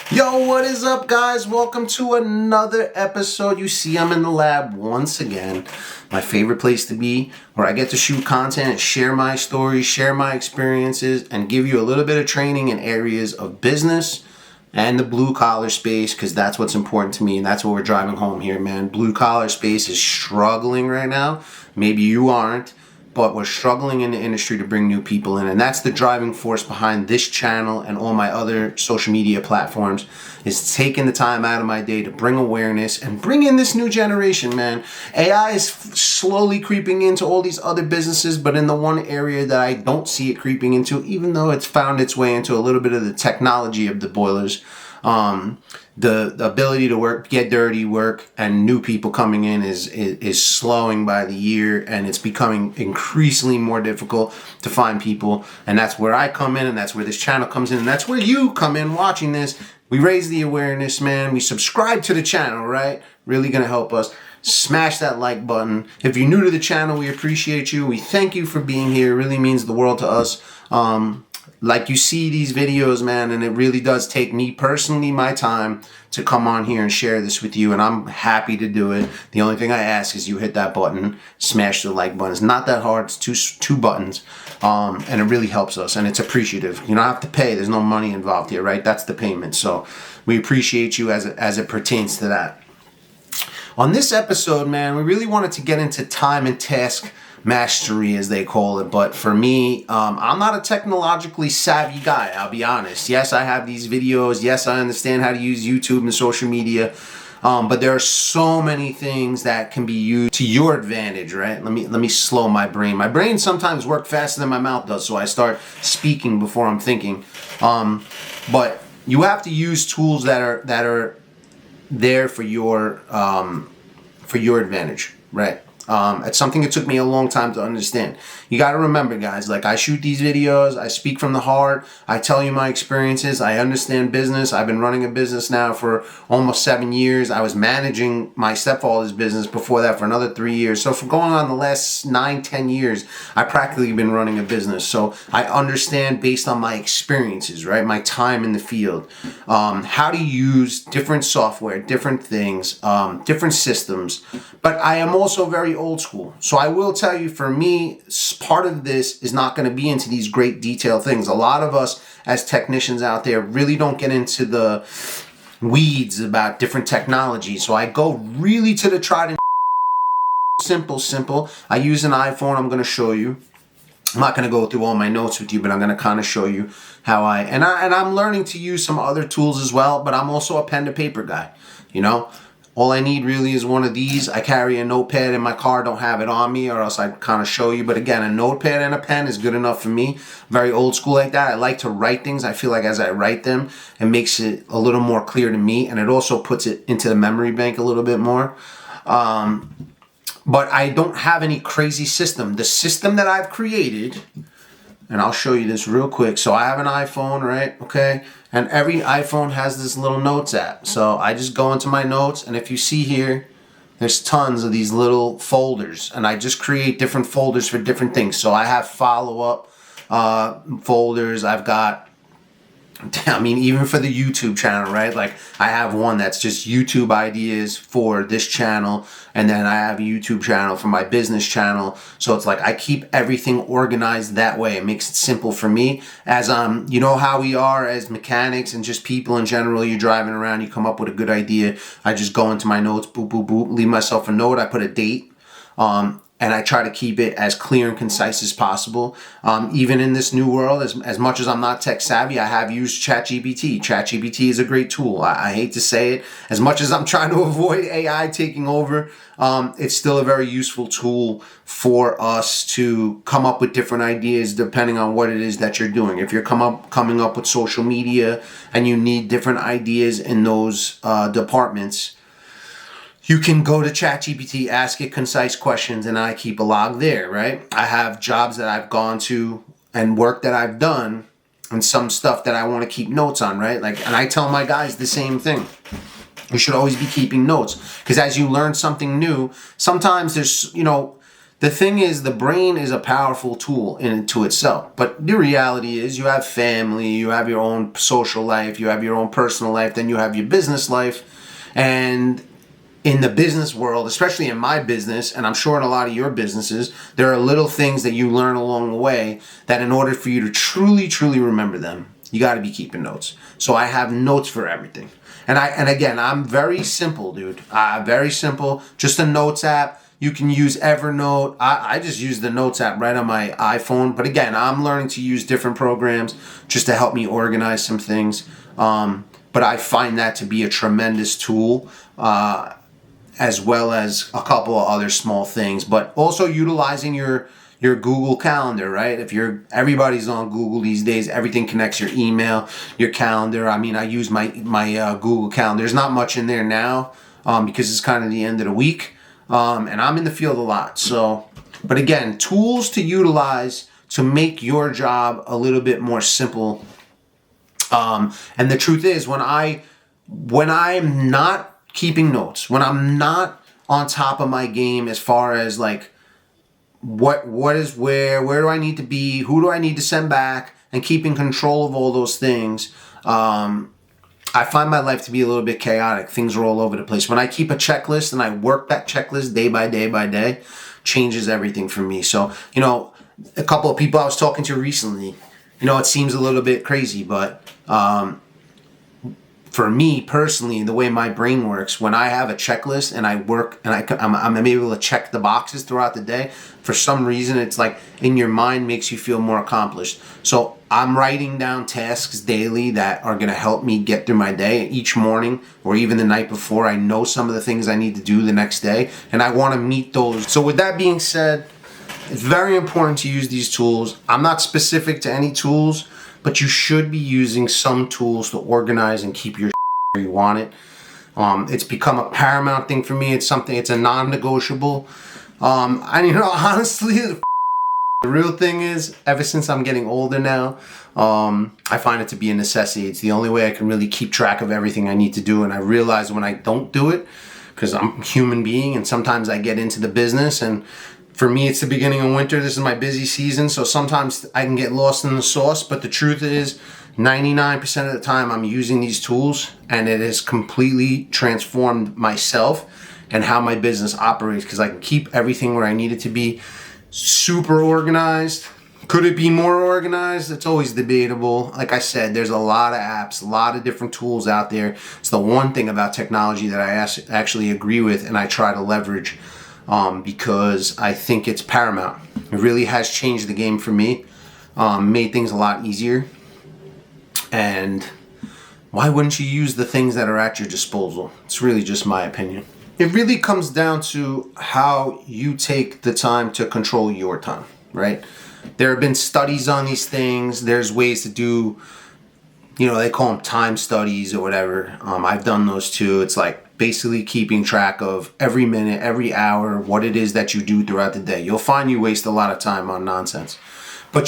Yo, what is up, guys? Welcome to another episode. You see, I'm in the lab once again. My favorite place to be, where I get to shoot content and share my stories, share my experiences, and give you a little bit of training in areas of business and the blue collar space, because that's what's important to me, and that's what we're driving home here, man. Blue collar space is struggling right now. Maybe you aren't, but we're struggling in the industry to bring new people in, and that's the driving force behind this channel and all my other social media platforms, is taking the time out of my day to bring awareness and bring in this new generation, man. AI is slowly creeping into all these other businesses, but in the one area that I don't see it creeping into, even though it's found its way into a little bit of the technology of the boilers, the ability to work, get dirty work, and new people coming in is slowing by the year, and it's becoming increasingly more difficult to find people. And that's where I come in, and that's where this channel comes in, and that's where you come in watching this. We raise the awareness, man. We subscribe to the channel, right? Really gonna help us. Smash that like button. If you're new to the channel, we appreciate you. We thank you for being here. It really means the world to us. Like, you see these videos, man, and it really does take me personally my time to come on here and share this with you, and I'm happy to do it. The only thing I ask is you hit that button, smash the like button. It's not that hard. It's two buttons, and it really helps us, and it's appreciative. You don't have to pay. There's no money involved here, right? That's the payment. So we appreciate you as it pertains to that. On this episode, man, we really wanted to get into time and task mastery, as they call it. But for me, I'm not a technologically savvy guy, I'll be honest. Yes, I have these videos. Yes, I understand how to use YouTube and social media. But there are so many things that can be used to your advantage, right? Let me slow my brain. My brain sometimes works faster than my mouth does, so I start speaking before I'm thinking. But you have to use tools that are there for your advantage, right? It's something that took me a long time to understand. You got to remember, guys, like, I shoot these videos, I speak from the heart, I tell you my experiences, I understand business. I've been running a business now for almost 7 years. I was managing my stepfather's business before that for another 3 years. So for going on the last 9-10 years, I practically been running a business. So I understand, based on my experiences, right, my time in the field, how to use different software, different things, different systems. But I am also very old school. So I will tell you, for me, part of this is not going to be into these great detailed things. A lot of us as technicians out there really don't get into the weeds about different technologies. So I go really to the tried and simple. I use an iPhone. I'm going to show you. I'm not going to go through all my notes with you, but I'm going to kind of show you how I'm learning to use some other tools as well, but I'm also a pen to paper guy, you know. All I need really is one of these. I carry a notepad in my car, don't have it on me, or else I'd kind of show you. But again, a notepad and a pen is good enough for me. Very old school like that. I like to write things. I feel like as I write them, it makes it a little more clear to me, and it also puts it into the memory bank a little bit more. But I don't have any crazy system. The system that I've created, and I'll show you this real quick. So I have an iPhone, right? Okay. And every iPhone has this little notes app. So I just go into my notes, and if you see here, there's tons of these little folders, and I just create different folders for different things. So I have follow-up folders. I've got, I mean, even for the YouTube channel, right? Like, I have one that's just YouTube ideas for this channel, and then I have a YouTube channel for my business channel. So it's like I keep everything organized that way. It makes it simple for me. As you know how we are as mechanics and just people in general. You're driving around, you come up with a good idea. I just go into my notes, boop, boop, boop, leave myself a note. I put a date. And I try to keep it as clear and concise as possible. Even in this new world, as much as I'm not tech savvy, I have used ChatGPT. ChatGPT is a great tool. I hate to say it. As much as I'm trying to avoid AI taking over, it's still a very useful tool for us to come up with different ideas depending on what it is that you're doing. If you're coming up with social media and you need different ideas in those departments, you can go to ChatGPT, ask it concise questions, and I keep a log there, right? I have jobs that I've gone to and work that I've done, and some stuff that I want to keep notes on, right? Like, and I tell my guys the same thing. You should always be keeping notes, because as you learn something new, sometimes there's, the thing is, the brain is a powerful tool in and to itself. But the reality is, you have family, you have your own social life, you have your own personal life, then you have your business life. And in the business world, especially in my business, and I'm sure in a lot of your businesses, there are little things that you learn along the way that in order for you to truly, truly remember them, you got to be keeping notes. So I have notes for everything. And again, I'm very simple, dude. Very simple. Just a notes app. You can use Evernote. I just use the notes app right on my iPhone. But again, I'm learning to use different programs just to help me organize some things. But I find that to be a tremendous tool, as well as a couple of other small things. But also utilizing your Google Calendar, right? Everybody's on Google these days. Everything connects: your email, your calendar. I mean, I use my Google Calendar. There's not much in there now because it's kind of the end of the week, and I'm in the field a lot. So, but again, tools to utilize to make your job a little bit more simple. And the truth is, when I'm not keeping notes, when I'm not on top of my game as far as like what is where do I need to be, who do I need to send back, and keeping control of all those things, I find my life to be a little bit chaotic. Things are all over the place. When I keep a checklist and I work that checklist day by day by day, changes everything for me. So, a couple of people I was talking to recently, it seems a little bit crazy, but for me personally, the way my brain works, when I have a checklist and I work and I'm able to check the boxes throughout the day, for some reason it's like in your mind makes you feel more accomplished. So I'm writing down tasks daily that are going to help me get through my day. Each morning or even the night before, I know some of the things I need to do the next day, and I want to meet those. So with that being said, it's very important to use these tools. I'm not specific to any tools, but you should be using some tools to organize and keep your where you want it. It's become a paramount thing for me. It's a non-negotiable. Honestly, the real thing is, ever since I'm getting older now, I find it to be a necessity. It's the only way I can really keep track of everything I need to do. And I realize when I don't do it, because I'm a human being and sometimes I get into the business, and for me, it's the beginning of winter. This is my busy season, so sometimes I can get lost in the sauce. But the truth is, 99% of the time I'm using these tools, and it has completely transformed myself and how my business operates, because I can keep everything where I need it to be. Super organized. Could it be more organized? It's always debatable. Like I said, there's a lot of apps, a lot of different tools out there. It's the one thing about technology that I actually agree with and I try to leverage. Because I think it's paramount. It really has changed the game for me, made things a lot easier. And why wouldn't you use the things that are at your disposal? It's really just my opinion. It really comes down to how you take the time to control your time, right? There have been studies on these things. There's ways to do, they call them time studies or whatever. I've done those too. It's like basically keeping track of every minute, every hour, what it is that you do throughout the day. You'll find you waste a lot of time on nonsense. But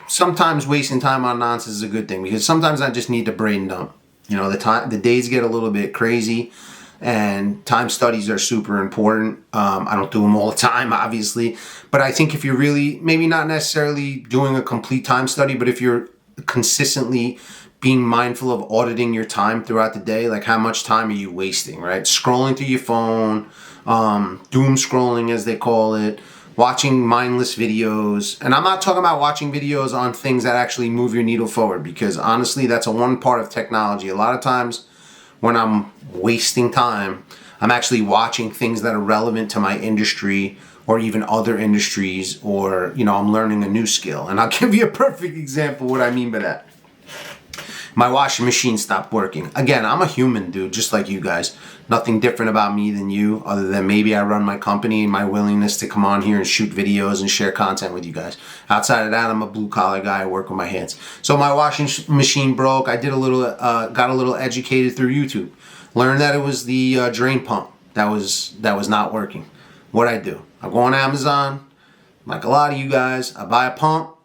sometimes wasting time on nonsense is a good thing, because sometimes I just need to brain dump. The days get a little bit crazy, and time studies are super important. I don't do them all the time, obviously. But I think if you're really, maybe not necessarily doing a complete time study, but if you're consistently being mindful of auditing your time throughout the day, like how much time are you wasting, right? Scrolling through your phone, doom scrolling as they call it, watching mindless videos. And I'm not talking about watching videos on things that actually move your needle forward, because honestly, that's one part of technology. A lot of times when I'm wasting time, I'm actually watching things that are relevant to my industry or even other industries, or, I'm learning a new skill. And I'll give you a perfect example what I mean by that. My washing machine stopped working. Again, I'm a human, dude, just like you guys. Nothing different about me than you, other than maybe I run my company and my willingness to come on here and shoot videos and share content with you guys. Outside of that, I'm a blue-collar guy. I work with my hands. So my washing machine broke. I got a little educated through YouTube. Learned that it was the drain pump that was not working. What'd I do? I go on Amazon, like a lot of you guys. I buy a pump.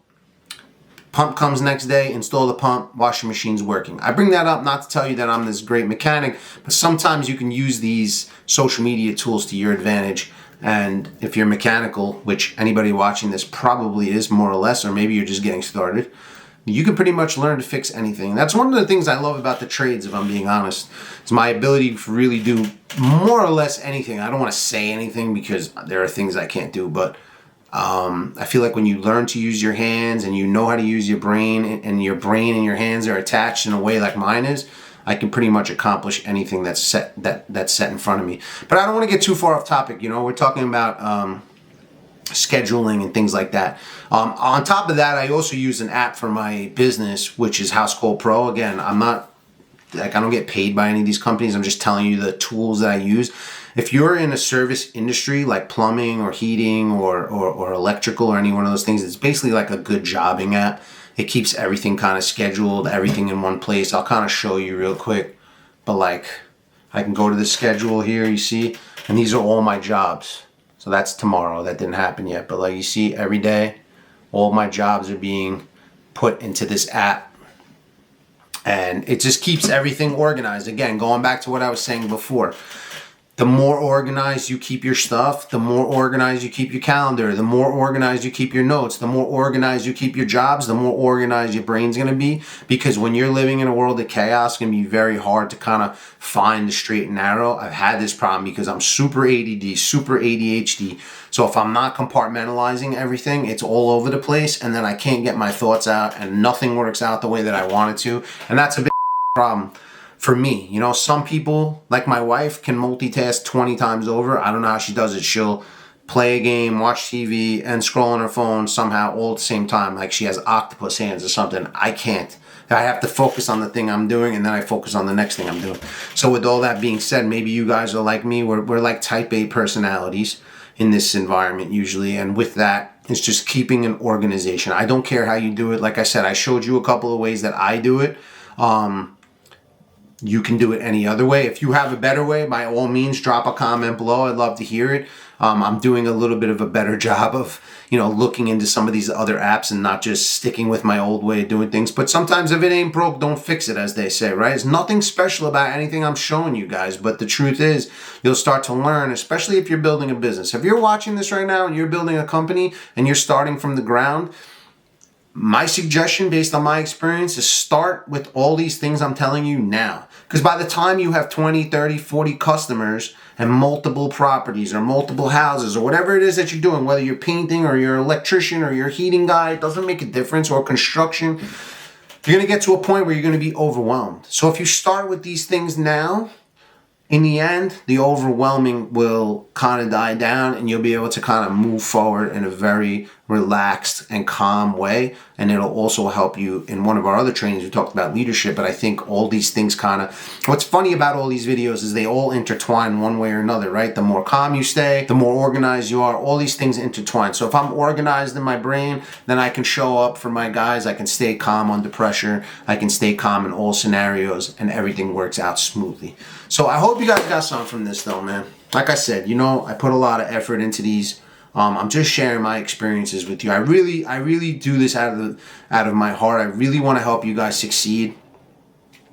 Pump comes next day, install the pump, washing machine's working. I bring that up not to tell you that I'm this great mechanic, but sometimes you can use these social media tools to your advantage And if you're mechanical, which anybody watching this probably is more or less, or maybe you're just getting started, you can pretty much learn to fix anything. That's one of the things I love about the trades, if I'm being honest, is my ability to really do more or less anything. I don't want to say anything because there are things I can't do, but I feel like when you learn to use your hands and you know how to use your brain, and your brain and your hands are attached in a way like mine is, I can pretty much accomplish anything that's set in front of me. But I don't want to get too far off topic. We're talking about scheduling and things like that. On top of that, I also use an app for my business, which is House Call Pro. Again, I don't get paid by any of these companies. I'm just telling you the tools that I use. If you're in a service industry like plumbing or heating or electrical or any one of those things, it's basically like a good jobbing app. It keeps everything kind of scheduled, everything in one place. I'll kind of show you real quick. But like, I can go to the schedule here, you see, and these are all my jobs. So that's tomorrow. That didn't happen yet. But like you see, every day, all my jobs are being put into this app. And it just keeps everything organized. Again, going back to what I was saying before. The more organized you keep your stuff, the more organized you keep your calendar, the more organized you keep your notes, the more organized you keep your jobs, the more organized your brain's going to be. Because when you're living in a world of chaos, it's going to be very hard to kind of find the straight and narrow. I've had this problem because I'm super ADD, super ADHD. So if I'm not compartmentalizing everything, it's all over the place, and then I can't get my thoughts out and nothing works out the way that I want it to. And that's a big problem. For me, some people, like my wife, can multitask 20 times over. I don't know how she does it. She'll play a game, watch TV, and scroll on her phone somehow all at the same time. Like she has octopus hands or something. I can't. I have to focus on the thing I'm doing, and then I focus on the next thing I'm doing. So with all that being said, maybe you guys are like me. We're like type A personalities in this environment usually. And with that, it's just keeping an organization. I don't care how you do it. Like I said, I showed you a couple of ways that I do it. You can do it any other way. If you have a better way, by all means, drop a comment below. I'd love to hear it. I'm doing a little bit of a better job of, looking into some of these other apps and not just sticking with my old way of doing things. But sometimes if it ain't broke, don't fix it, as they say, right? There's nothing special about anything I'm showing you guys. But the truth is, you'll start to learn, especially if you're building a business. If you're watching this right now and you're building a company and you're starting from the ground, my suggestion based on my experience is start with all these things I'm telling you now. Because by the time you have 20, 30, 40 customers and multiple properties or multiple houses or whatever it is that you're doing, whether you're painting or you're an electrician or you're a heating guy, it doesn't make a difference, or construction, you're going to get to a point where you're going to be overwhelmed. So if you start with these things now, in the end, the overwhelming will kind of die down, and you'll be able to kind of move forward in a very relaxed and calm way. And it'll also help you in one of our other trainings. We talked about leadership, but I think all these things kind of, what's funny about all these videos is they all intertwine one way or another, right? The more calm you stay, the more organized you are. All these things intertwine. So if I'm organized in my brain, then I can show up for my guys. I can stay calm under pressure. I can stay calm in all scenarios, and everything works out smoothly. So I hope you guys got something from this though, man. Like I said, I put a lot of effort into these. I'm just sharing my experiences with you. I really do this out of my heart. I really want to help you guys succeed.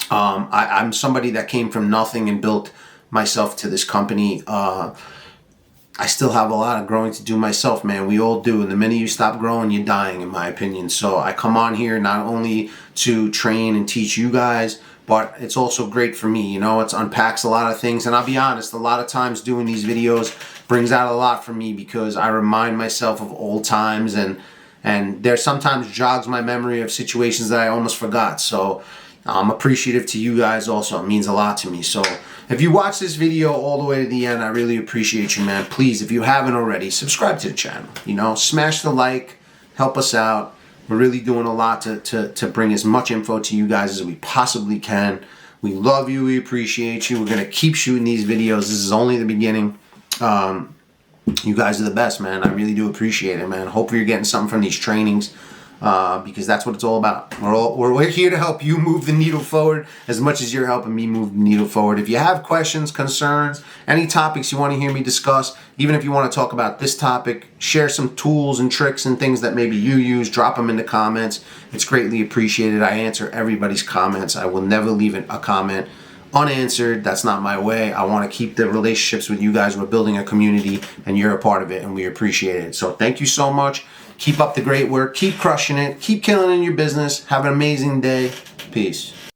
I'm somebody that came from nothing and built myself to this company. I still have a lot of growing to do myself, man. We all do. And the minute you stop growing, you're dying, in my opinion. So I come on here not only to train and teach you guys, but it's also great for me. It unpacks a lot of things. And I'll be honest, a lot of times doing these videos brings out a lot for me, because I remind myself of old times, and there sometimes jogs my memory of situations that I almost forgot. So I'm appreciative to you guys also. It means a lot to me. So if you watch this video all the way to the end, I really appreciate you, man. Please, if you haven't already, subscribe to the channel. Smash the like, help us out. We're really doing a lot to bring as much info to you guys as we possibly can. We love you. We appreciate you. We're going to keep shooting these videos. This is only the beginning. You guys are the best, man. I really do appreciate it, man. Hope you're getting something from these trainings, because that's what it's all about. We're here to help you move the needle forward as much as you're helping me move the needle forward. If you have questions, concerns, any topics you want to hear me discuss, even if you want to talk about this topic, share some tools and tricks and things that maybe you use, drop them in the comments. It's greatly appreciated. I answer everybody's comments. I will never leave a comment unanswered. That's not my way. I want to keep the relationships with you guys. We're building a community, and you're a part of it, and we appreciate it. So thank you so much. Keep up the great work. Keep crushing it. Keep killing in your business. Have an amazing day. Peace.